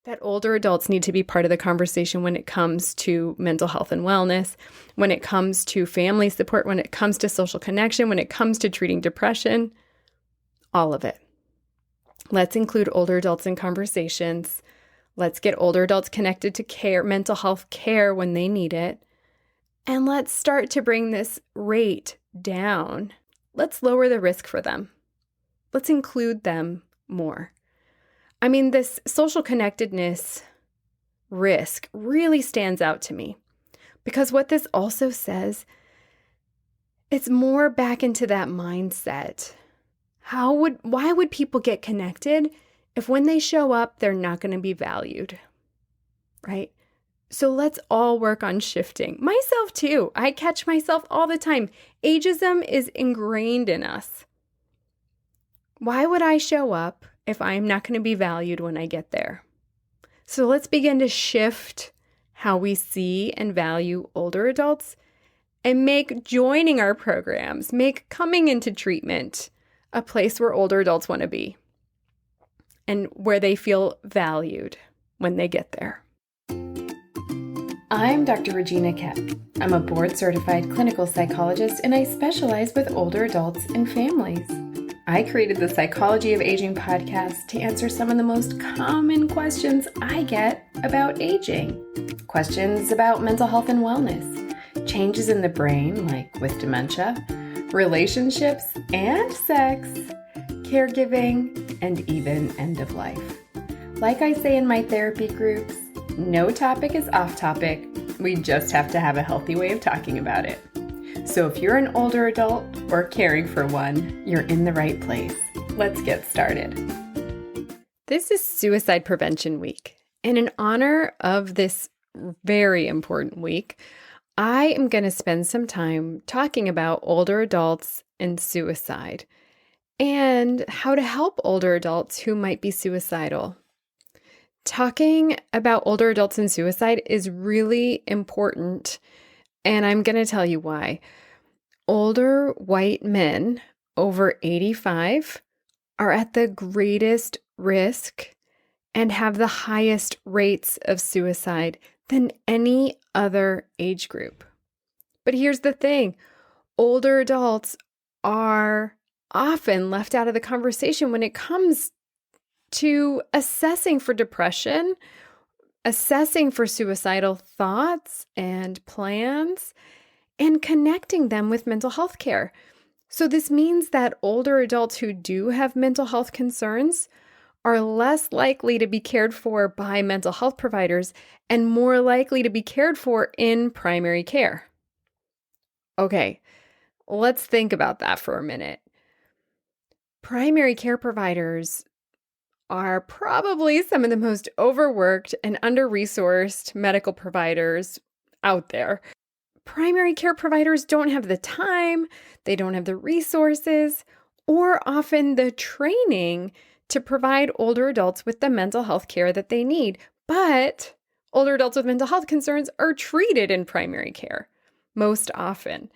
that older adults need to be part of the conversation when it comes to mental health and wellness, when it comes to family support, when it comes to social connection, when it comes to treating depression, all of it. Let's include older adults in conversations. Let's get older adults connected to care, mental health care when they need it. And let's start to bring this rate down. Let's lower the risk for them. Let's include them more. I mean, this social connectedness risk really stands out to me because what this also says, it's more back into that mindset. Why would people get connected if when they show up, they're not going to be valued, right? So let's all work on shifting. Myself too. I catch myself all the time. Ageism is ingrained in us. Why would I show up if I'm not going to be valued when I get there? So let's begin to shift how we see and value older adults and make joining our programs, make coming into treatment a place where older adults want to be and where they feel valued when they get there. I'm Dr. Regina Keck. I'm a board-certified clinical psychologist, and I specialize with older adults and families. I created the Psychology of Aging podcast to answer some of the most common questions I get about aging. Questions about mental health and wellness, changes in the brain, like with dementia, relationships and sex, caregiving, and even end of life. Like I say in my therapy groups, no topic is off topic. We just have to have a healthy way of talking about it. So if you're an older adult or caring for one, you're in the right place. Let's get started. This is Suicide Prevention Week. And in honor of this very important week, I am going to spend some time talking about older adults and suicide and how to help older adults who might be suicidal. Talking about older adults and suicide is really important, and I'm going to tell you why. Older white men over 85 are at the greatest risk and have the highest rates of suicide than any other age group. But here's the thing, older adults are often left out of the conversation when it comes to assessing for depression, assessing for suicidal thoughts and plans, and connecting them with mental health care. So this means that older adults who do have mental health concerns are less likely to be cared for by mental health providers and more likely to be cared for in primary care. Okay, let's think about that for a minute. Primary care providers are probably some of the most overworked and under-resourced medical providers out there. Primary care providers don't have the time, they don't have the resources, or often the training to provide older adults with the mental health care that they need. But older adults with mental health concerns are treated in primary care most often.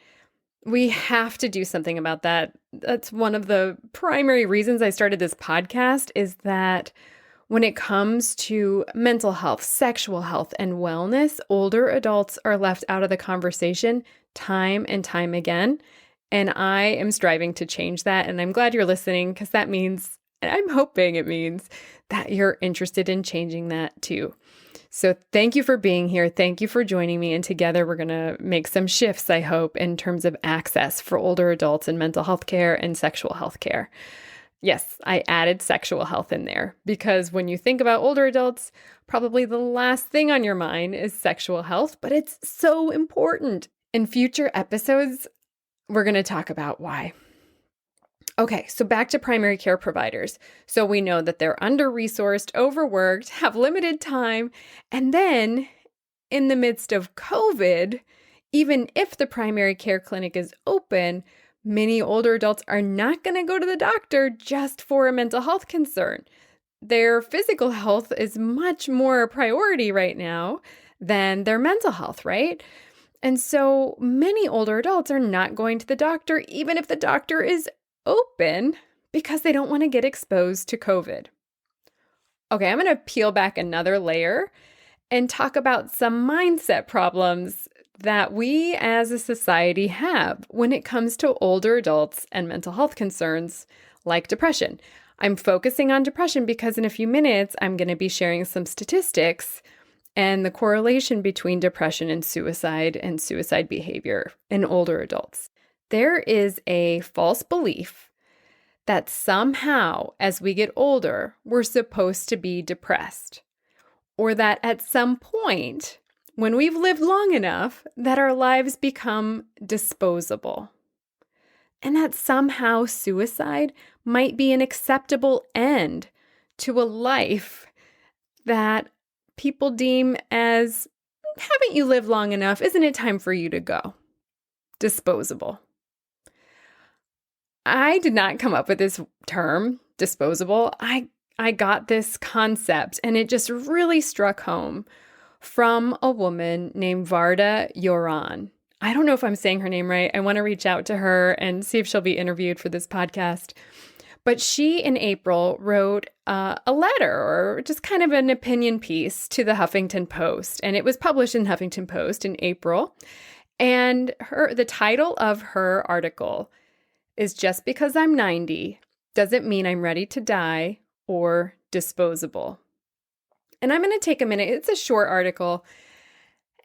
We have to do something about that. That's one of the primary reasons I started this podcast, is that when it comes to mental health, sexual health, and wellness, older adults are left out of the conversation time and time again. And I am striving to change that. And I'm glad you're listening, because that means, and I'm hoping it means, that you're interested in changing that too. So thank you for being here. Thank you for joining me. And together we're going to make some shifts, I hope, in terms of access for older adults in mental health care and sexual health care. Yes, I added sexual health in there because when you think about older adults, probably the last thing on your mind is sexual health, but it's so important. In future episodes, we're going to talk about why. Okay, so back to primary care providers. So we know that they're under-resourced, overworked, have limited time, and then in the midst of COVID, even if the primary care clinic is open, many older adults are not going to go to the doctor just for a mental health concern. Their physical health is much more a priority right now than their mental health, right? And so many older adults are not going to the doctor, even if the doctor is open, because they don't want to get exposed to COVID. Okay, I'm going to peel back another layer and talk about some mindset problems that we as a society have when it comes to older adults and mental health concerns like depression. I'm focusing on depression because in a few minutes, I'm going to be sharing some statistics and the correlation between depression and suicide behavior in older adults. There is a false belief that somehow, as we get older, we're supposed to be depressed, or that at some point, when we've lived long enough, that our lives become disposable, and that somehow suicide might be an acceptable end to a life that people deem as, haven't you lived long enough? Isn't it time for you to go? Disposable. I did not come up with this term, disposable. I got this concept and it just really struck home from a woman named Varda Yoran. I don't know if I'm saying her name right. I want to reach out to her and see if she'll be interviewed for this podcast. But she, in April, wrote a letter or just kind of an opinion piece to the Huffington Post. And it was published in Huffington Post in April. And the title of her article is "Just Because I'm 90 Doesn't Mean I'm Ready to Die or Disposable." And I'm going to take a minute. It's a short article.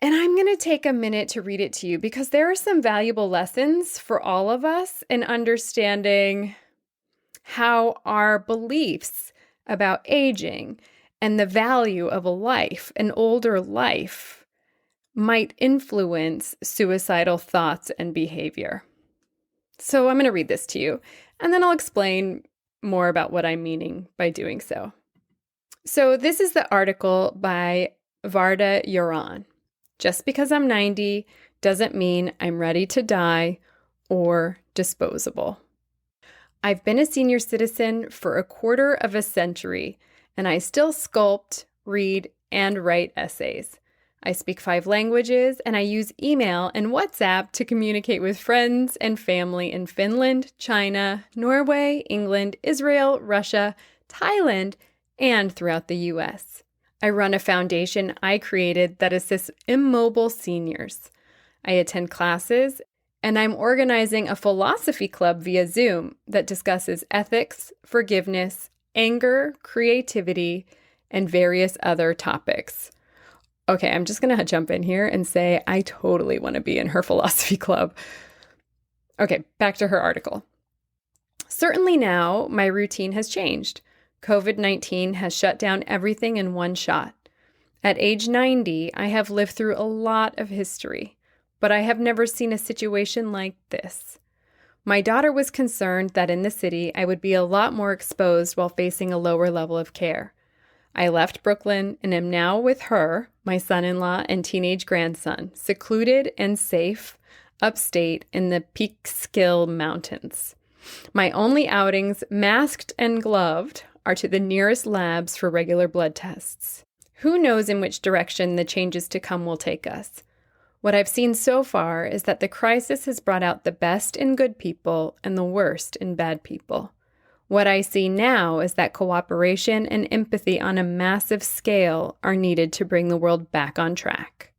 And I'm going to take a minute to read it to you because there are some valuable lessons for all of us in understanding how our beliefs about aging and the value of a life, an older life, might influence suicidal thoughts and behavior. So I'm going to read this to you, and then I'll explain more about what I'm meaning by doing so. So this is the article by Varda Yoran. Just because I'm 90 doesn't mean I'm ready to die or disposable. I've been a senior citizen for a quarter of a century, and I still sculpt, read, and write essays. I speak 5 languages, and I use email and WhatsApp to communicate with friends and family in Finland, China, Norway, England, Israel, Russia, Thailand, and throughout the U.S. I run a foundation I created that assists immobile seniors. I attend classes, and I'm organizing a philosophy club via Zoom that discusses ethics, forgiveness, anger, creativity, and various other topics. Okay, I'm just going to jump in here and say I totally want to be in her philosophy club. Okay, back to her article. Certainly now, my routine has changed. COVID-19 has shut down everything in one shot. At age 90, I have lived through a lot of history, but I have never seen a situation like this. My daughter was concerned that in the city, I would be a lot more exposed while facing a lower level of care. I left Brooklyn and am now with her, my son-in-law, and teenage grandson, secluded and safe upstate in the Peekskill Mountains. My only outings, masked and gloved, are to the nearest labs for regular blood tests. Who knows in which direction the changes to come will take us? What I've seen so far is that the crisis has brought out the best in good people and the worst in bad people. What I see now is that cooperation and empathy on a massive scale are needed to bring the world back on track.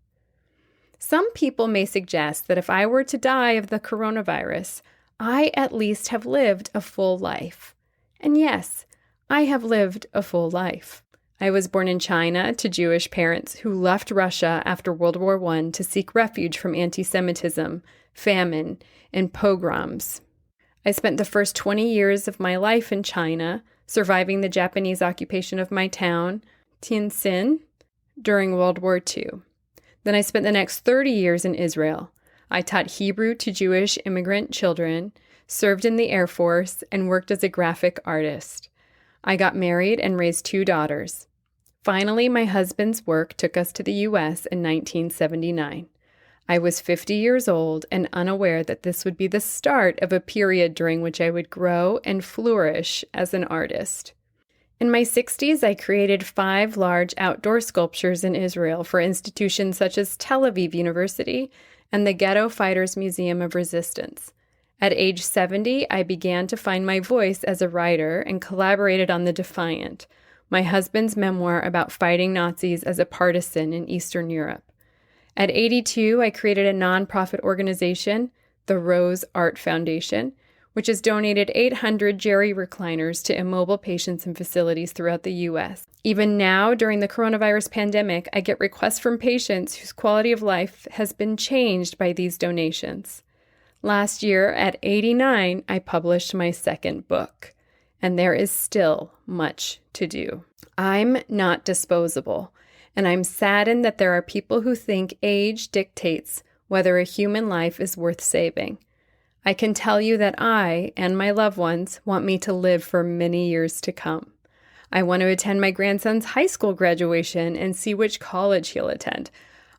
Some people may suggest that if I were to die of the coronavirus, I at least have lived a full life. And yes, I have lived a full life. I was born in China to Jewish parents who left Russia after World War I to seek refuge from anti-Semitism, famine, and pogroms. I spent the first 20 years of my life in China, surviving the Japanese occupation of my town, Tianjin, during World War II. Then I spent the next 30 years in Israel. I taught Hebrew to Jewish immigrant children, served in the Air Force, and worked as a graphic artist. I got married and raised 2 daughters. Finally, my husband's work took us to the U.S. in 1979. I was 50 years old and unaware that this would be the start of a period during which I would grow and flourish as an artist. In my 60s, I created 5 large outdoor sculptures in Israel for institutions such as Tel Aviv University and the Ghetto Fighters Museum of Resistance. At age 70, I began to find my voice as a writer and collaborated on The Defiant, my husband's memoir about fighting Nazis as a partisan in Eastern Europe. At 82, I created a nonprofit organization, the Rose Art Foundation, which has donated 800 Jerry recliners to immobile patients in facilities throughout the U.S. Even now, during the coronavirus pandemic, I get requests from patients whose quality of life has been changed by these donations. Last year, at 89, I published my second book, and there is still much to do. I'm not disposable, and I'm saddened that there are people who think age dictates whether a human life is worth saving. I can tell you that I and my loved ones want me to live for many years to come. I want to attend my grandson's high school graduation and see which college he'll attend.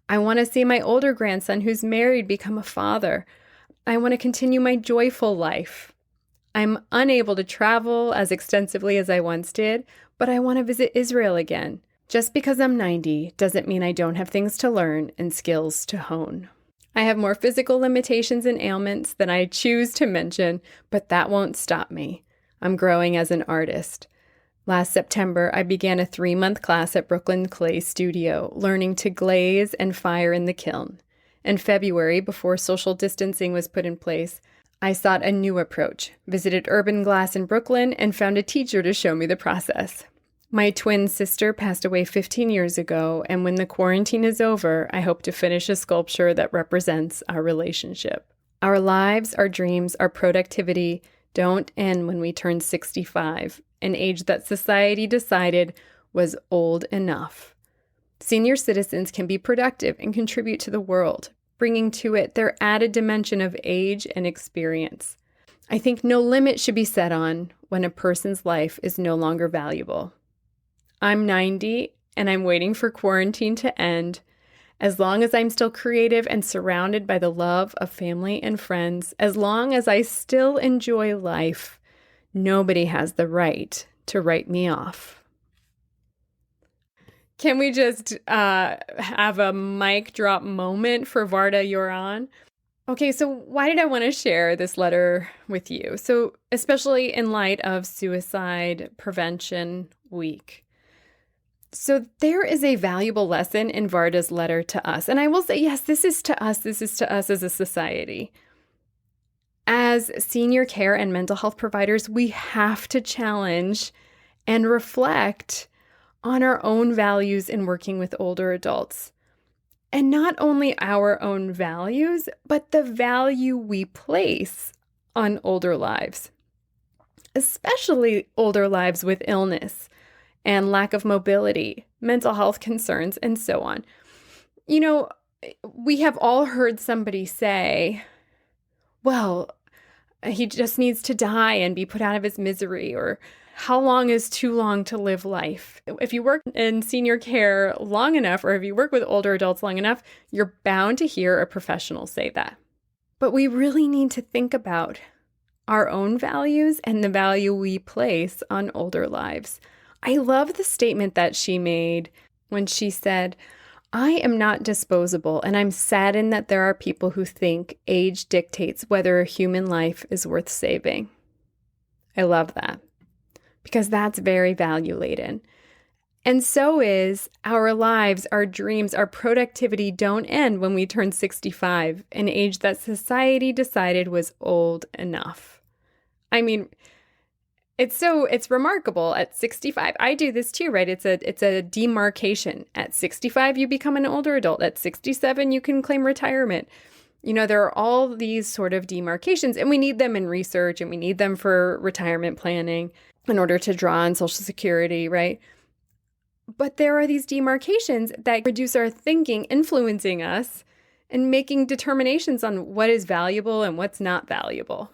I want to see my older grandson who's married become a father. I want to continue my joyful life. I'm unable to travel as extensively as I once did, but I want to visit Israel again. Just because I'm 90 doesn't mean I don't have things to learn and skills to hone. I have more physical limitations and ailments than I choose to mention, but that won't stop me. I'm growing as an artist. Last September, I began a 3-month class at Brooklyn Clay Studio, learning to glaze and fire in the kiln. In February, before social distancing was put in place, I sought a new approach, visited Urban Glass in Brooklyn, and found a teacher to show me the process. My twin sister passed away 15 years ago, and when the quarantine is over, I hope to finish a sculpture that represents our relationship. Our lives, our dreams, our productivity don't end when we turn 65, an age that society decided was old enough. Senior citizens can be productive and contribute to the world, bringing to it their added dimension of age and experience. I think no limit should be set on when a person's life is no longer valuable. I'm 90 and I'm waiting for quarantine to end. As long as I'm still creative and surrounded by the love of family and friends, as long as I still enjoy life, nobody has the right to write me off. Can we just have a mic drop moment for Varda Yoran? Okay, so why did I want to share this letter with you? So especially in light of Suicide Prevention Week. So there is a valuable lesson in Varda's letter to us. And I will say, yes, this is to us as a society. As senior care and mental health providers, we have to challenge and reflect on our own values in working with older adults. And not only our own values, but the value we place on older lives, especially older lives with illness and lack of mobility, mental health concerns, and so on. You know, we have all heard somebody say, well, he just needs to die and be put out of his misery, or how long is too long to live life? If you work in senior care long enough, or if you work with older adults long enough, you're bound to hear a professional say that. But we really need to think about our own values and the value we place on older lives. I love the statement that she made when she said, I am not disposable, and I'm saddened that there are people who think age dictates whether a human life is worth saving. I love that, because that's very value-laden. And so is our lives, our dreams, our productivity don't end when we turn 65, an age that society decided was old enough. I mean, it's remarkable at 65. I do this too, right? It's a demarcation. At 65, you become an older adult. At 67, you can claim retirement. You know, there are all these sort of demarcations, and we need them in research, and we need them for retirement planning in order to draw on Social Security, right? But there are these demarcations that reduce our thinking, influencing us, and making determinations on what is valuable and what's not valuable.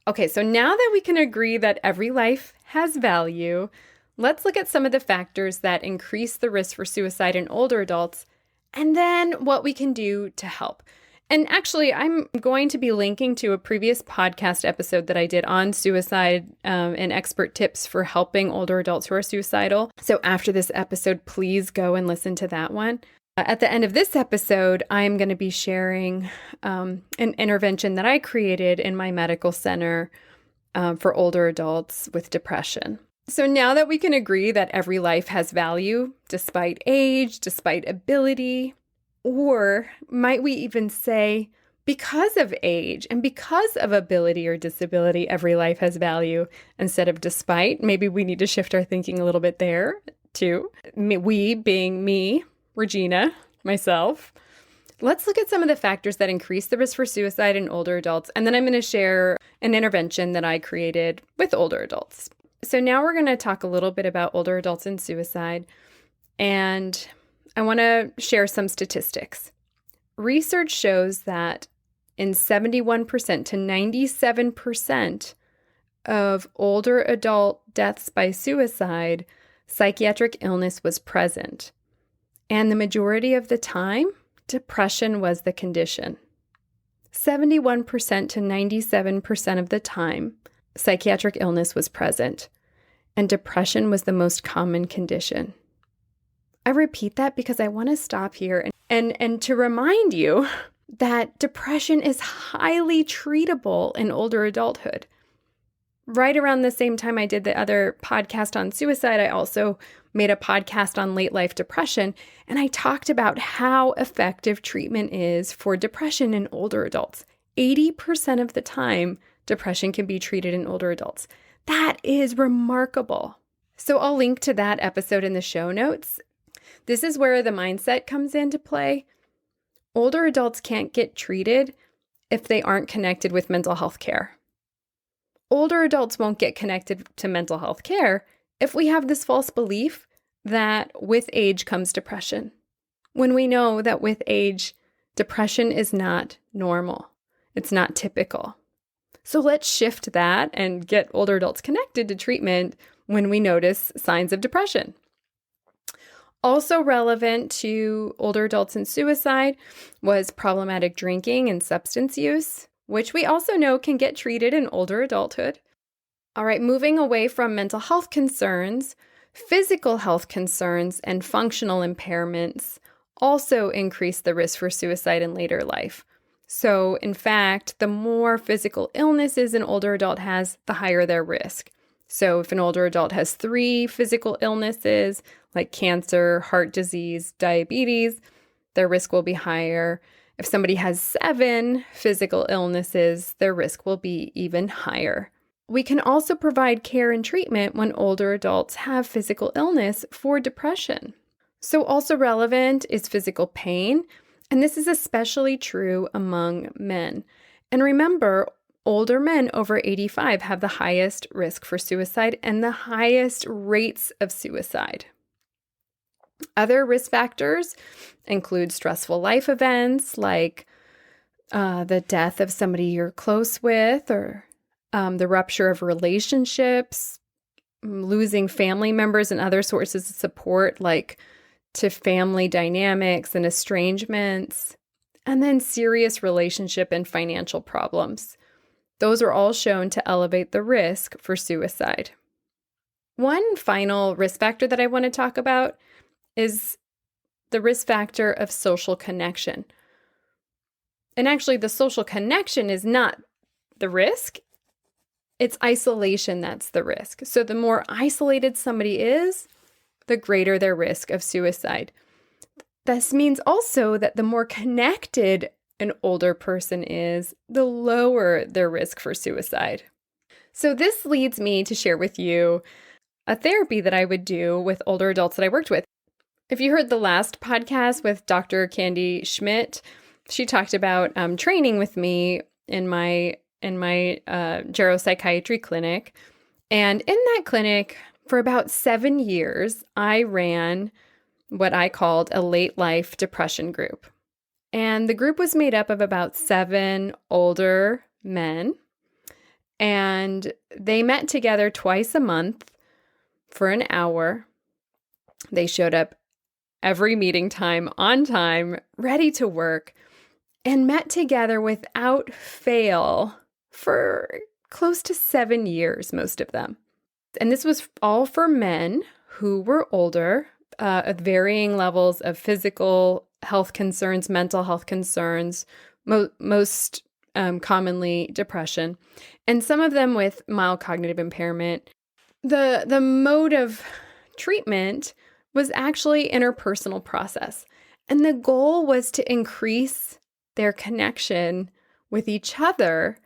Okay, so now that we can agree that every life has value, let's look at some of the factors that increase the risk for suicide in older adults, and then what we can do to help. And actually, I'm going to be linking to a previous podcast episode that I did on suicide and expert tips for helping older adults who are suicidal. So after this episode, please go and listen to that one. At the end of this episode, I'm going to be sharing an intervention that I created in my medical center for older adults with depression. So now that we can agree that every life has value, despite age, despite ability, or might we even say, because of age and because of ability or disability, every life has value instead of despite. Maybe we need to shift our thinking a little bit there too. We being me, Regina, myself. Let's look at some of the factors that increase the risk for suicide in older adults, and then I'm going to share an intervention that I created with older adults. So now we're going to talk a little bit about older adults and suicide, and I want to share some statistics. Research shows that in 71% to 97% of older adult deaths by suicide, psychiatric illness was present. And the majority of the time, depression was the condition. 71% to 97% of the time, psychiatric illness was present, and depression was the most common condition. I repeat that because I want to stop here and to remind you that depression is highly treatable in older adulthood. Right around the same time I did the other podcast on suicide, I also made a podcast on late life depression, and I talked about how effective treatment is for depression in older adults. 80% of the time, depression can be treated in older adults. That is remarkable. So I'll link to that episode in the show notes. This is where the mindset comes into play. Older adults can't get treated if they aren't connected with mental health care. Older adults won't get connected to mental health care if we have this false belief that with age comes depression, when we know that with age, depression is not normal. It's not typical. So let's shift that and get older adults connected to treatment when we notice signs of depression. Also relevant to older adults and suicide was problematic drinking and substance use, which we also know can get treated in older adulthood. All right, moving away from mental health concerns, physical health concerns and functional impairments also increase the risk for suicide in later life. So, in fact, the more physical illnesses an older adult has, the higher their risk. So if an older adult has 3 physical illnesses like cancer, heart disease, diabetes, their risk will be higher. If somebody has 7 physical illnesses, their risk will be even higher. We can also provide care and treatment when older adults have physical illness for depression. So also relevant is physical pain, and this is especially true among men. And remember, older men over 85 have the highest risk for suicide and the highest rates of suicide. Other risk factors include stressful life events like the death of somebody you're close with, or the rupture of relationships, losing family members and other sources of support like to family dynamics and estrangements, and then serious relationship and financial problems. Those are all shown to elevate the risk for suicide. One final risk factor that I want to talk about is the risk factor of social connection. And actually, the social connection is not the risk. It's isolation that's the risk. So the more isolated somebody is, the greater their risk of suicide. This means also that the more connected an older person is, the lower their risk for suicide. So this leads me to share with you a therapy that I would do with older adults that I worked with. If you heard the last podcast with Dr. Candy Schmidt, she talked about training with me in my geropsychiatry clinic. And in that clinic, for about 7 years, I ran what I called a late life depression group. And the group was made up of about 7 older men. And they met together twice a month for an hour. They showed up every meeting time, on time, ready to work, and met together without fail for close to 7 years, most of them. And this was all for men who were older, at varying levels of physical health concerns, mental health concerns, most commonly depression, and some of them with mild cognitive impairment. the mode of treatment was actually interpersonal process. And the goal was to increase their connection with each other.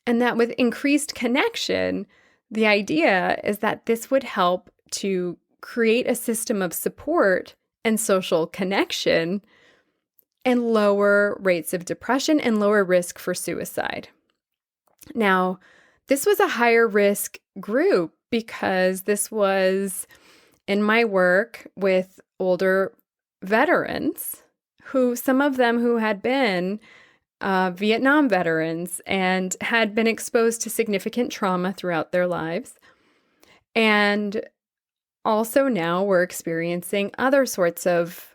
And that with increased connection, the idea is that this would help to create a system of support and social connection and lower rates of depression and lower risk for suicide. Now, this was a higher risk group because this was in my work with older veterans some of them who had been Vietnam veterans and had been exposed to significant trauma throughout their lives. And also now were experiencing other sorts of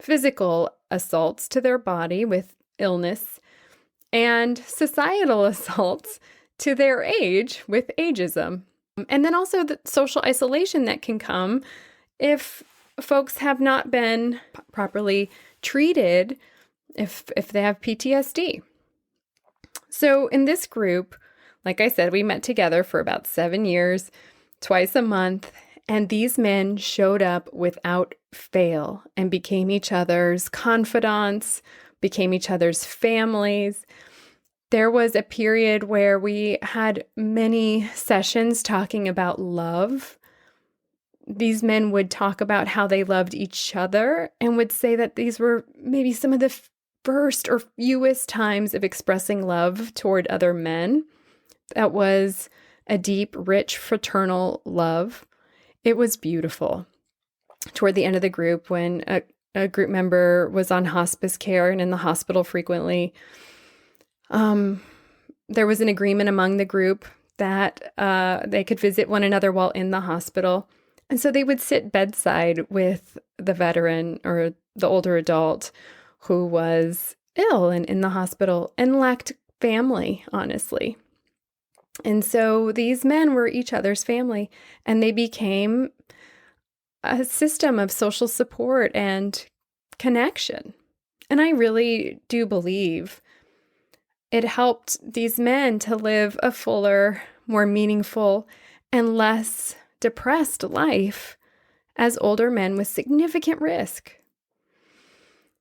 physical assaults to their body with illness and societal assaults to their age with ageism. And then also the social isolation that can come if folks have not been properly treated if they have PTSD. So in this group, like I said, we met together for about 7 years, twice a month, and these men showed up without fail and became each other's confidants, became each other's families. There was a period where we had many sessions talking about love. These men would talk about how they loved each other and would say that these were maybe some of the first or fewest times of expressing love toward other men. That was a deep, rich, fraternal love. It was beautiful. Toward the end of the group, when a group member was on hospice care and in the hospital frequently, there was an agreement among the group that they could visit one another while in the hospital. And so they would sit bedside with the veteran or the older adult who was ill and in the hospital and lacked family, honestly. And so these men were each other's family, and they became a system of social support and connection. And I really do believe it helped these men to live a fuller, more meaningful, and less depressed life as older men with significant risk.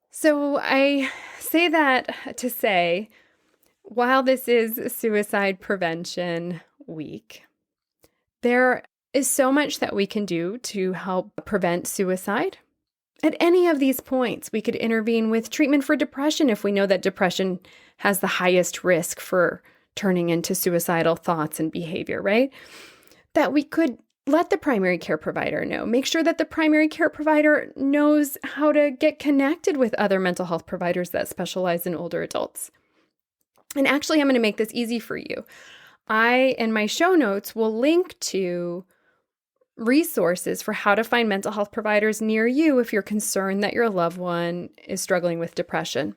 So I say that to say, while this is Suicide Prevention Week, there is so much that we can do to help prevent suicide. At any of these points, we could intervene with treatment for depression if we know that depression has the highest risk for turning into suicidal thoughts and behavior, right? That we could let the primary care provider know. Make sure that the primary care provider knows how to get connected with other mental health providers that specialize in older adults. And actually, I'm going to make this easy for you. In my show notes, will link to resources for how to find mental health providers near you if you're concerned that your loved one is struggling with depression.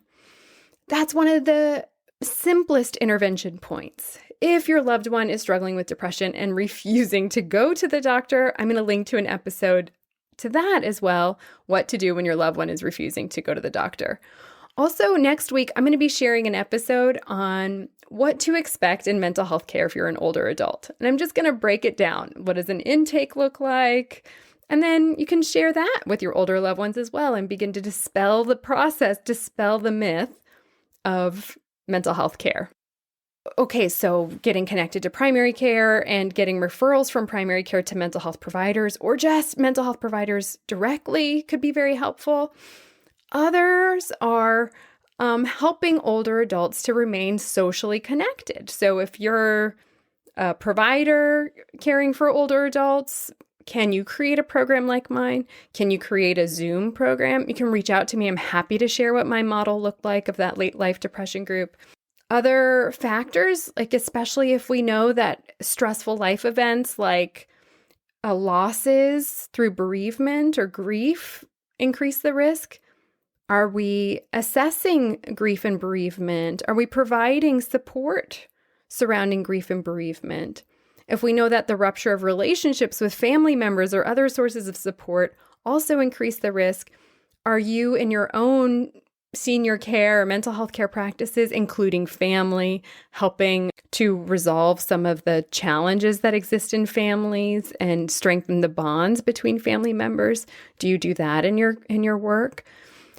That's one of the simplest intervention points. If your loved one is struggling with depression and refusing to go to the doctor, I'm going to link to an episode to that as well, what to do when your loved one is refusing to go to the doctor. Also, next week, I'm going to be sharing an episode on what to expect in mental health care if you're an older adult. And I'm just going to break it down. What does an intake look like? And then you can share that with your older loved ones as well and begin to dispel the myth of mental health care. Okay, so getting connected to primary care and getting referrals from primary care to mental health providers or just mental health providers directly could be very helpful. Others are helping older adults to remain socially connected. So if you're a provider caring for older adults, can you create a program like mine? Can you create a Zoom program? You can reach out to me. I'm happy to share what my model looked like of that late life depression group. Other factors, like especially if we know that stressful life events like losses through bereavement or grief increase the risk. Are we assessing grief and bereavement? Are we providing support surrounding grief and bereavement? If we know that the rupture of relationships with family members or other sources of support also increase the risk, are you in your own senior care or mental health care practices, including family, helping to resolve some of the challenges that exist in families and strengthen the bonds between family members? Do you do that in your work?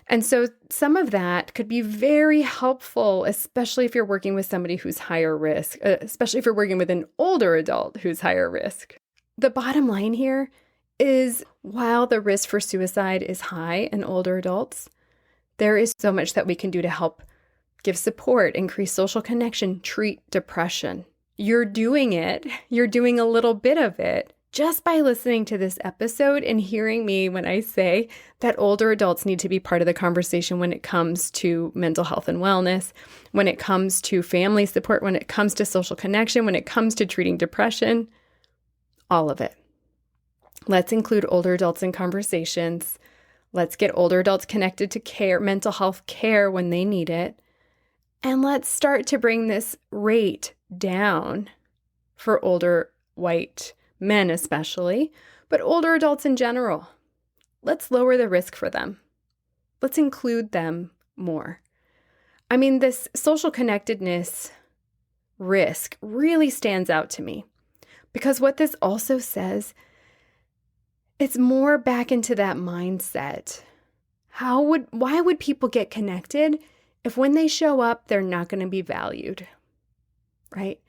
And so some of that could be very helpful, especially if you're working with somebody who's higher risk, especially if you're working with an older adult who's higher risk. The bottom line here is, while the risk for suicide is high in older adults, there is so much that we can do to help give support, increase social connection, treat depression. You're doing it. You're doing a little bit of it just by listening to this episode and hearing me when I say that older adults need to be part of the conversation when it comes to mental health and wellness, when it comes to family support, when it comes to social connection, when it comes to treating depression, all of it. Let's include older adults in conversations. Let's get older adults connected to care, mental health care when they need it. And let's start to bring this rate down for older white men especially, but older adults in general. Let's lower the risk for them. Let's include them more. I mean, this social connectedness risk really stands out to me because what this also says, it's more back into that mindset. Why would people get connected if when they show up, they're not going to be valued, right?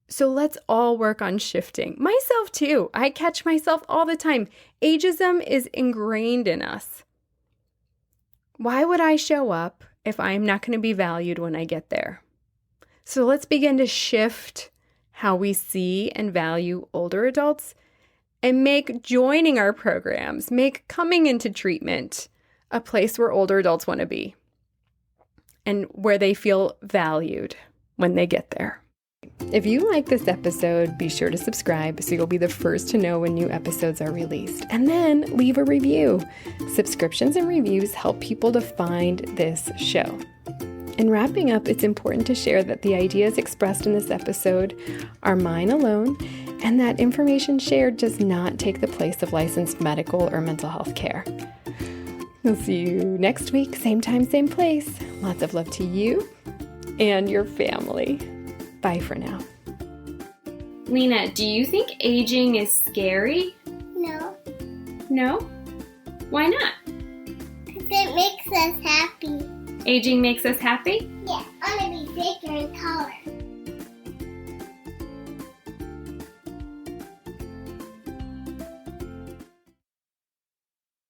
So let's all work on shifting. Myself too. I catch myself all the time. Ageism is ingrained in us. Why would I show up if I'm not going to be valued when I get there? So let's begin to shift how we see and value older adults and make joining our programs, make coming into treatment a place where older adults want to be and where they feel valued when they get there. If you like this episode, be sure to subscribe so you'll be the first to know when new episodes are released. And then leave a review. Subscriptions and reviews help people to find this show. In wrapping up, it's important to share that the ideas expressed in this episode are mine alone, and that information shared does not take the place of licensed medical or mental health care. We'll see you next week, same time, same place. Lots of love to you and your family. Bye for now. Lena, do you think aging is scary? No, No? Why not? because it makes us happy. Aging makes us happy? Yeah, I want to be bigger and taller.